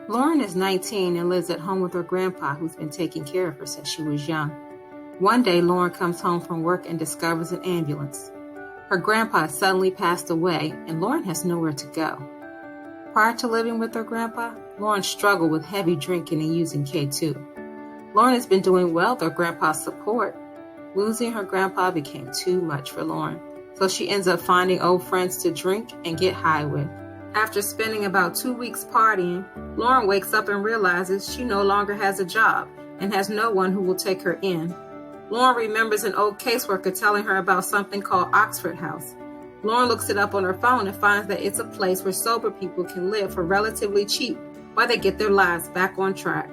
Lauren is 19 and lives at home with her grandpa, who's been taking care of her since she was young. One day, Lauren comes home from work and discovers an ambulance. Her grandpa has suddenly passed away, and Lauren has nowhere to go. Prior to living with her grandpa, Lauren struggled with heavy drinking and using K2. Lauren has been doing well with her grandpa's support. Losing her grandpa became too much for Lauren, so she ends up finding old friends to drink and get high with. After spending about 2 weeks partying, Lauren wakes up and realizes she no longer has a job and has no one who will take her in. Lauren remembers an old caseworker telling her about something called Oxford House. Lauren looks it up on her phone and finds that it's a place where sober people can live for relatively cheap while they get their lives back on track.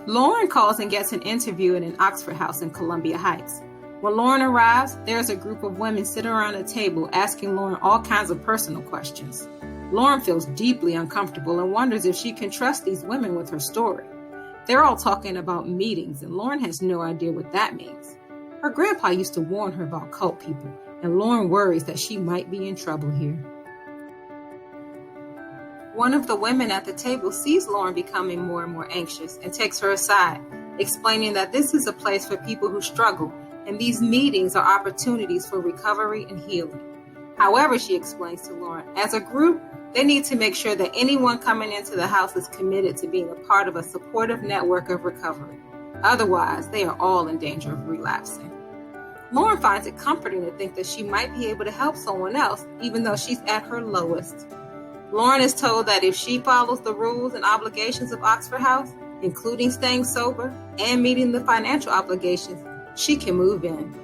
Lauren calls and gets an interview at an Oxford House in Columbia Heights. When Lauren arrives, there's a group of women sitting around a table asking Lauren all kinds of personal questions. Lauren feels deeply uncomfortable and wonders if she can trust these women with her story. They're all talking about meetings, and Lauren has no idea what that means. Her grandpa used to warn her about cult people, and Lauren worries that she might be in trouble here. One of the women at the table sees Lauren becoming more and more anxious and takes her aside, explaining that this is a place for people who struggle, and these meetings are opportunities for recovery and healing. However, she explains to Lauren, as a group, they need to make sure that anyone coming into the house is committed to being a part of a supportive network of recovery. Otherwise, they are all in danger of relapsing. Lauren finds it comforting to think that she might be able to help someone else, even though she's at her lowest. Lauren is told that if she follows the rules and obligations of Oxford House, including staying sober and meeting the financial obligations, she can move in.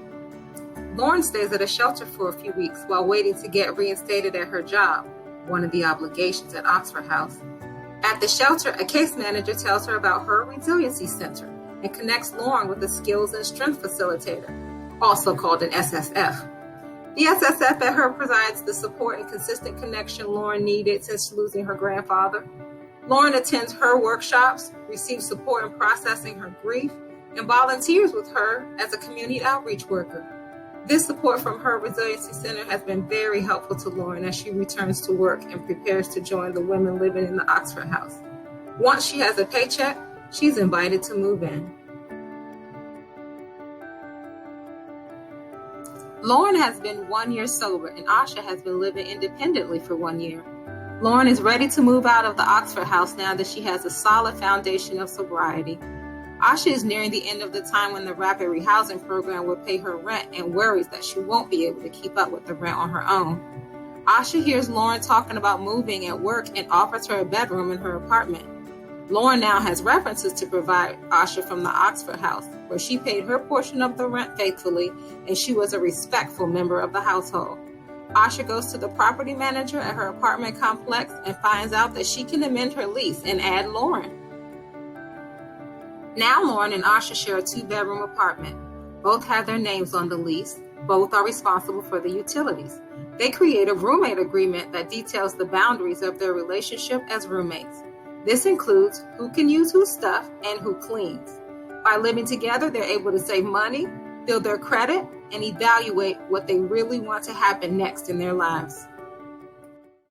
Lauren stays at a shelter for a few weeks while waiting to get reinstated at her job, one of the obligations at Oxford House. At the shelter, a case manager tells her about her resiliency center and connects Lauren with a skills and strength facilitator, also called an SSF. The SSF at her provides the support and consistent connection Lauren needed since losing her grandfather. Lauren attends her workshops, receives support in processing her grief, and volunteers with her as a community outreach worker. This support from her Resiliency Center has been very helpful to Lauren as she returns to work and prepares to join the women living in the Oxford House. Once she has a paycheck, she's invited to move in. Lauren has been 1 year sober, and Asha has been living independently for 1 year. Lauren is ready to move out of the Oxford House now that she has a solid foundation of sobriety. Asha is nearing the end of the time when the rapid rehousing program will pay her rent and worries that she won't be able to keep up with the rent on her own. Asha hears Lauren talking about moving at work and offers her a bedroom in her apartment. Lauren now has references to provide Asha from the Oxford House, where she paid her portion of the rent faithfully and she was a respectful member of the household. Asha goes to the property manager at her apartment complex and finds out that she can amend her lease and add Lauren. Now Lauren and Asha share a 2-bedroom apartment. Both have their names on the lease. Both are responsible for the utilities. They create a roommate agreement that details the boundaries of their relationship as roommates. This includes who can use whose stuff and who cleans. By living together, they're able to save money, build their credit, and evaluate what they really want to happen next in their lives.